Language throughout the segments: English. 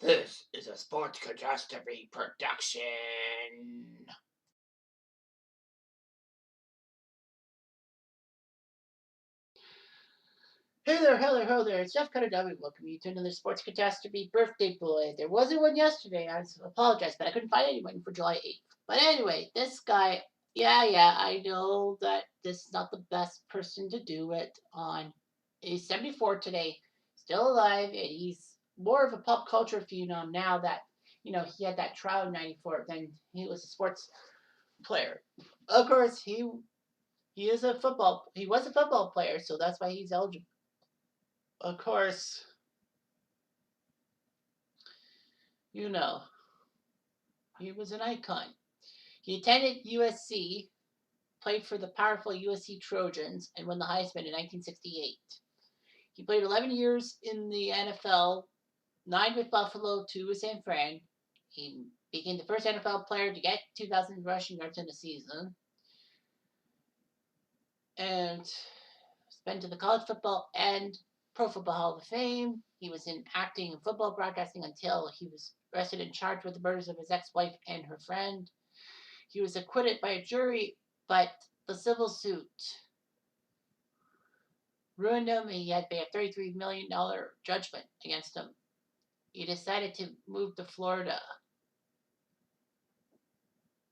This is a Sports Catastrophe production. Hey there, hello, hello there. It's Jeff Cutastrophe. Welcome you to another Sports Catastrophe birthday boy. There wasn't one yesterday. I apologize, but I couldn't find anyone for July 8th. But anyway, this guy, yeah, I know that this is not the best person to do it on. He's 74 today, still alive, and he's more of a pop culture phenom now that, he had that trial in 94 than he was a sports player. Of course, he was a football player, so that's why he's eligible. Of course, you know, he was an icon. He attended USC, played for the powerful USC Trojans, and won the Heisman in 1968. He played 11 years in the NFL, 9 with Buffalo, 2 with San Fran. He became the first NFL player to get 2,000 rushing yards in a season. And been to the College Football and Pro Football Hall of Fame. He was in acting and football broadcasting until he was arrested and charged with the murders of his ex-wife and her friend. He was acquitted by a jury, but the civil suit ruined him. He had to pay a $33 million judgment against him. He decided to move to Florida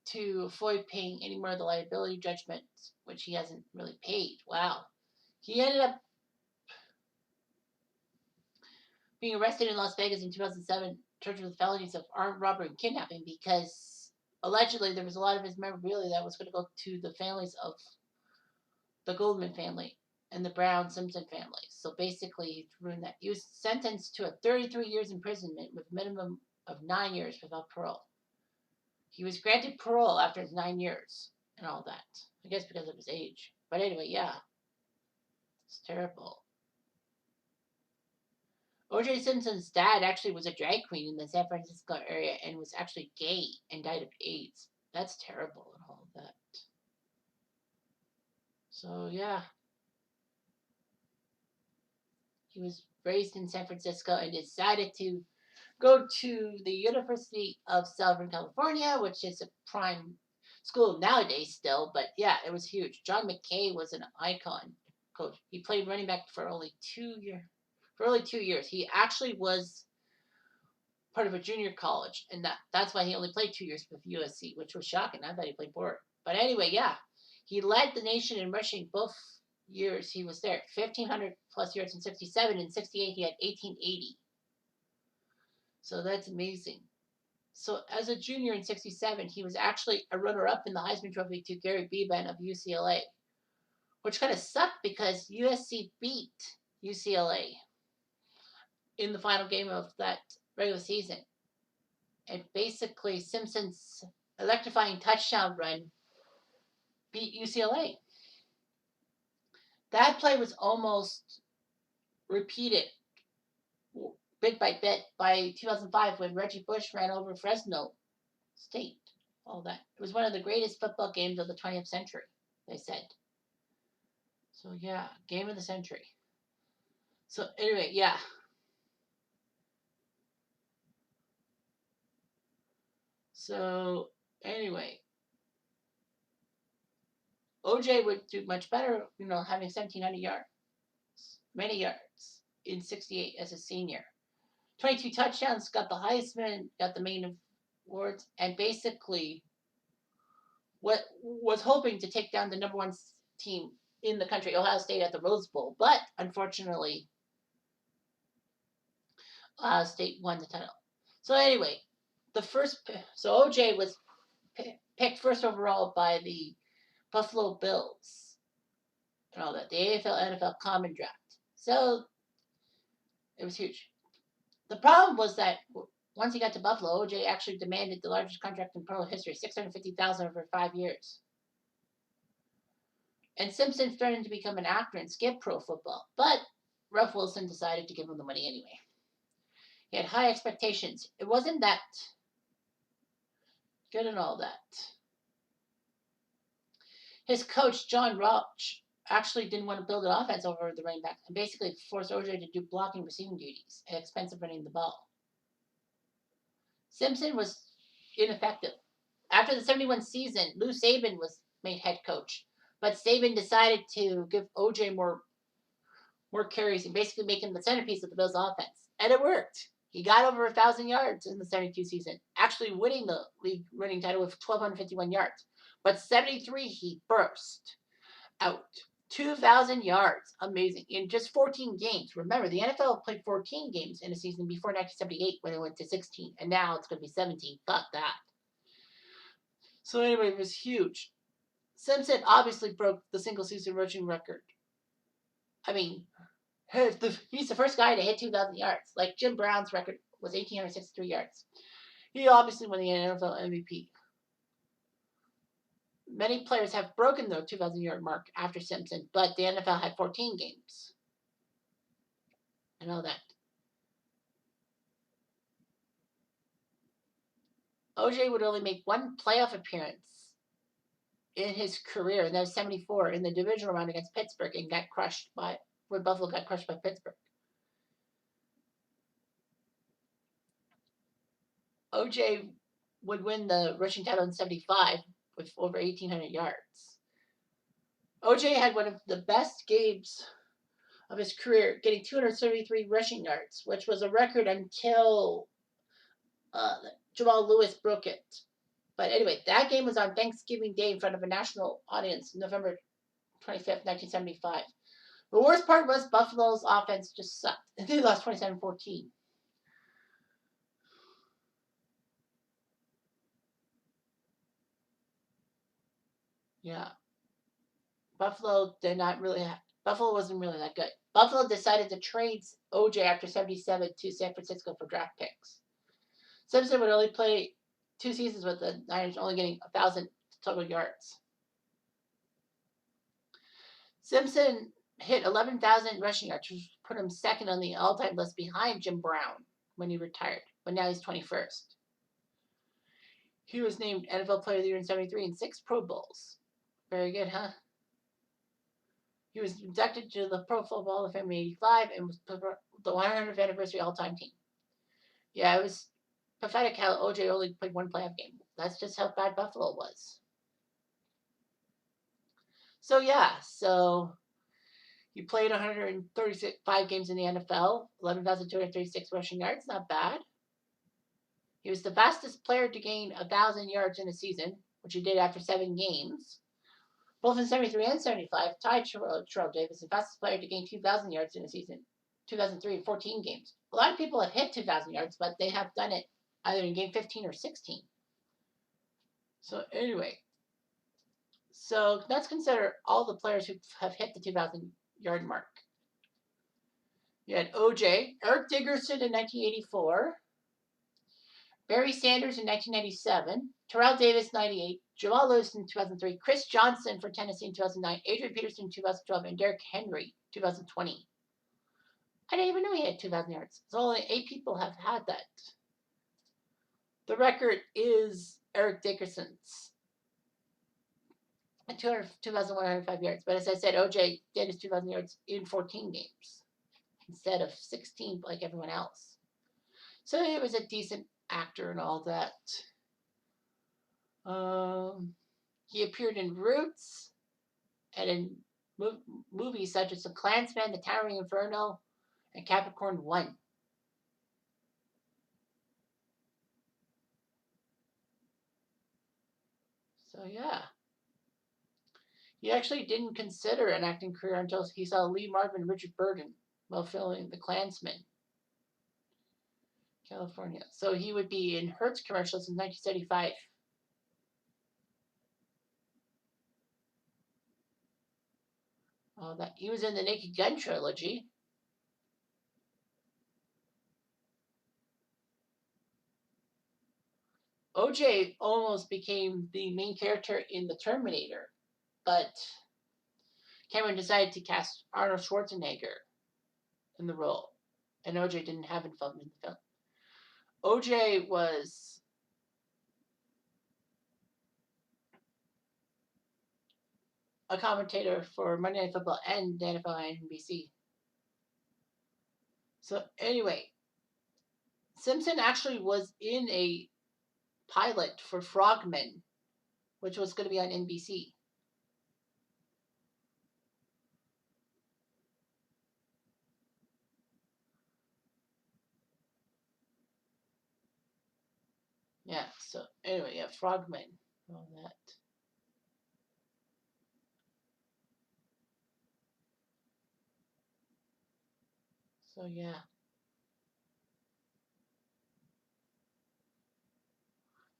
to avoid paying any more of the liability judgments, which he hasn't really paid. Wow. He ended up being arrested in Las Vegas in 2007, charged with felonies of armed robbery and kidnapping because allegedly there was a lot of his memorabilia that was going to go to the families of the Goldman family and the Brown Simpson family. So basically, he ruined that. He was sentenced to a 33 years imprisonment with a minimum of 9 years without parole. He was granted parole after his 9 years and all that. I guess because of his age. But anyway, yeah, it's terrible. O.J. Simpson's dad actually was a drag queen in the San Francisco area and was actually gay and died of AIDS. That's terrible and all of that. So, yeah. He was raised in San Francisco and decided to go to the University of Southern California, which is a prime school nowadays still, but yeah, it was huge. John McKay was an icon coach. He played running back for only 2 years. For only 2 years, he actually was part of a junior college, and that's why he only played 2 years with USC, which was shocking. I thought he played more. But anyway, yeah, he led the nation in rushing both years he was there. 1,500 plus yards in 67. In 68, he had 1,880. So that's amazing. So as a junior in 67, he was actually a runner-up in the Heisman Trophy to Gary Beban of UCLA, which kind of sucked because USC beat UCLA in the final game of that regular season. And basically, Simpson's electrifying touchdown run beat UCLA. That play was almost repeated bit by bit by 2005 when Reggie Bush ran over Fresno State. All that. It was one of the greatest football games of the 20th century, they said. So, yeah, game of the century. So, anyway, yeah. So, anyway, OJ would do much better, having 1,700 yards, many yards in 68 as a senior. 22 touchdowns, got the Heisman, got the main awards, and basically what was hoping to take down the number one team in the country, Ohio State, at the Rose Bowl. But unfortunately, Ohio State won the title. So anyway, so OJ was picked first overall by the Buffalo Bills and all that, the AFL NFL Common Draft. So it was huge. The problem was that once he got to Buffalo, OJ actually demanded the largest contract in pro history, $650,000 over 5 years. And Simpson threatened to become an actor and skip pro football, but Ruff Wilson decided to give him the money anyway. He had high expectations. It wasn't that good and all that. His coach, John Roach, actually didn't want to build an offense over the running back and basically forced OJ to do blocking receiving duties at the expense of running the ball. Simpson was ineffective. After the 71 season, Lou Saban was made head coach, but Saban decided to give OJ more carries and basically make him the centerpiece of the Bills' offense, and it worked. He got over 1,000 yards in the 72 season, actually winning the league running title with 1,251 yards. But 73, he burst out 2,000 yards. Amazing. In just 14 games. Remember, the NFL played 14 games in a season before 1978 when it went to 16. And now it's going to be 17. Fuck that. So, anyway, it was huge. Simpson obviously broke the single season rushing record. I mean, he's the first guy to hit 2,000 yards. Like Jim Brown's record was 1,863 yards. He obviously won the NFL MVP. Many players have broken the 2,000-yard mark after Simpson, but the NFL had 14 games. I know that. OJ would only make one playoff appearance in his career, and that was 74 in the divisional round against Pittsburgh, and got crushed by when Buffalo got crushed by Pittsburgh. OJ would win the rushing title in 75 with over 1,800 yards. OJ had one of the best games of his career, getting 273 rushing yards, which was a record until Jamal Lewis broke it. But anyway, that game was on Thanksgiving Day in front of a national audience, November 25th, 1975. The worst part was Buffalo's offense just sucked. They lost 27-14. Yeah. Buffalo wasn't really that good. Buffalo decided to trade OJ after 77 to San Francisco for draft picks. Simpson would only play 2 seasons with the Niners, only getting 1,000 total yards. Simpson hit 11,000 rushing yards, which put him second on the all-time list behind Jim Brown when he retired. But now he's 21st. He was named NFL Player of the Year in 73 and 6 Pro Bowls. Very good, huh? He was inducted to the Pro Football Hall of Fame in 85 and was the 100th anniversary all-time team. Yeah, it was pathetic how OJ only played one playoff game. That's just how bad Buffalo was. So he played 135 games in the NFL, 11,236 rushing yards, not bad. He was the fastest player to gain 1,000 yards in a season, which he did after 7 games. Both in 73 and 75, tied Terrell Davis, the fastest player to gain 2,000 yards in a season, 2003 in 14 games. A lot of people have hit 2,000 yards, but they have done it either in game 15 or 16. So anyway, so let's consider all the players who have hit the 2,000-yard mark. You had OJ, Eric Dickerson in 1984, Barry Sanders in 1997, Terrell Davis 98, Jamal Lewis in 2003, Chris Johnson for Tennessee in 2009, Adrian Peterson in 2012, and Derrick Henry 2020. I didn't even know he had 2,000 yards. So only 8 people have had that. The record is Eric Dickerson's at 2,105 yards. But as I said, OJ did his 2,000 yards in 14 games instead of 16 like everyone else. So he was a decent actor and all that. He appeared in Roots and in movies such as The Klansman, The Towering Inferno, and Capricorn 1. So yeah. He actually didn't consider an acting career until he saw Lee Marvin and Richard Burton while filming The Klansman, California. So he would be in Hertz commercials in 1975. That he was in the Naked Gun trilogy. OJ almost became the main character in The Terminator, but Cameron decided to cast Arnold Schwarzenegger in the role, and OJ didn't have involvement in the film. OJ was a commentator for Monday Night Football and the NFL and NBC. So anyway, Simpson actually was in a pilot for Frogmen, which was going to be on NBC. Yeah. So anyway, yeah, Frogmen, all that. So yeah,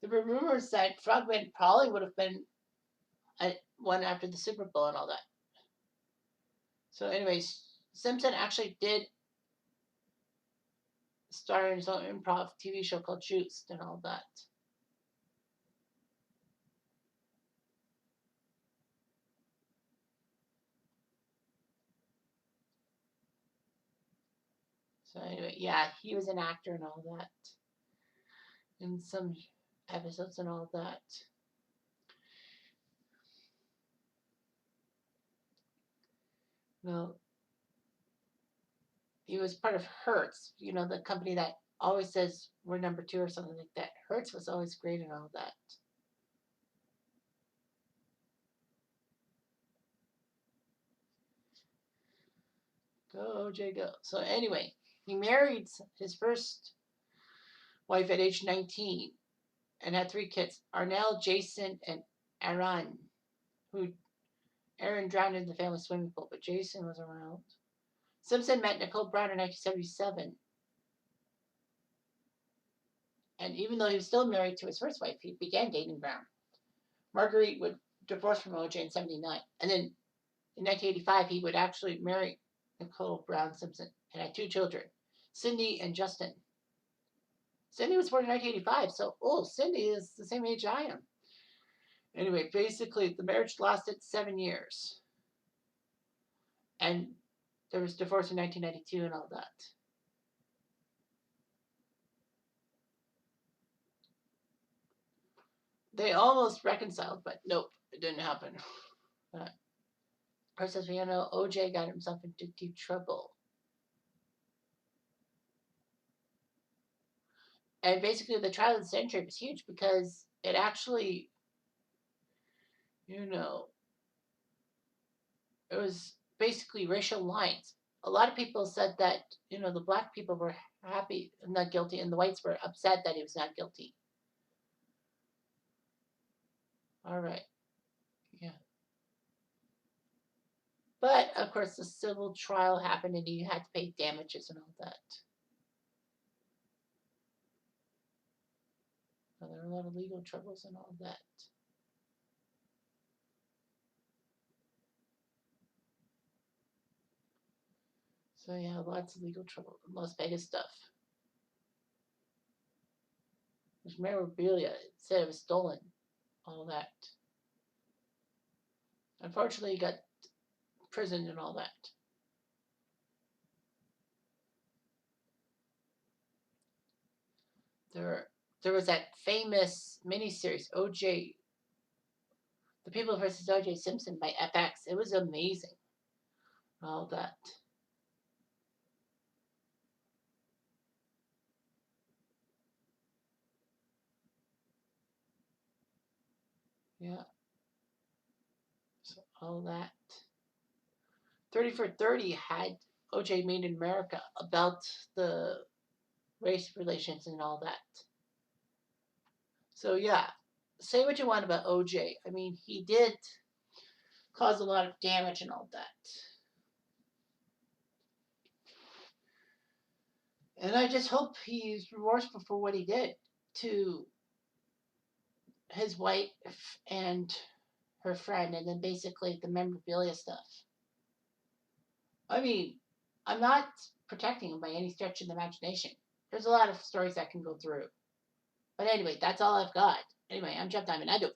there were rumors that Frogmen probably would have been one after the Super Bowl and all that. So, anyways, Simpson actually did star in his own improv TV show called Juiced and all that. So anyway, yeah, he was an actor and all that in some episodes and all that. Well, he was part of Hertz, the company that always says we're number two or something like that. Hertz was always great and all that. Go, Jay, go. So anyway, he married his first wife at age 19 and had three kids, Arnell, Jason, and Aaron, who Aaron drowned in the family swimming pool, but Jason was around. Simpson met Nicole Brown in 1977, and even though he was still married to his first wife, he began dating Brown. Marguerite would divorce from OJ in 79, and then in 1985, he would actually marry Nicole Brown Simpson and had two children, Cindy and Justin. Cindy was born in 1985, so, Cindy is the same age I am. Anyway, basically, the marriage lasted 7 years. And there was divorce in 1992 and all that. They almost reconciled, but nope, it didn't happen. But Princess Vienna, OJ got himself into deep trouble. And basically, the trial of the century was huge because it actually, you know, it was basically racial lines. A lot of people said that, the black people were happy, not guilty, and the whites were upset that he was not guilty. All right. Yeah. But of course, the civil trial happened and he had to pay damages and all that. So there were a lot of legal troubles and all that. So yeah, lots of legal trouble. Las Vegas stuff. There's memorabilia. It said it was stolen. All that. Unfortunately, he got imprisoned and all that. There was that famous miniseries OJ, The People versus OJ Simpson by FX. It was amazing. All that. Yeah. So all that. 30 for 30 had OJ Made in America about the race relations and all that. So yeah, say what you want about OJ. I mean, he did cause a lot of damage and all that. And I just hope he's remorseful for what he did to his wife and her friend, and then basically the memorabilia stuff. I mean, I'm not protecting him by any stretch of the imagination. There's a lot of stories that can go through. But anyway, that's all I've got. Anyway, I'm Jeff Diamond. I do.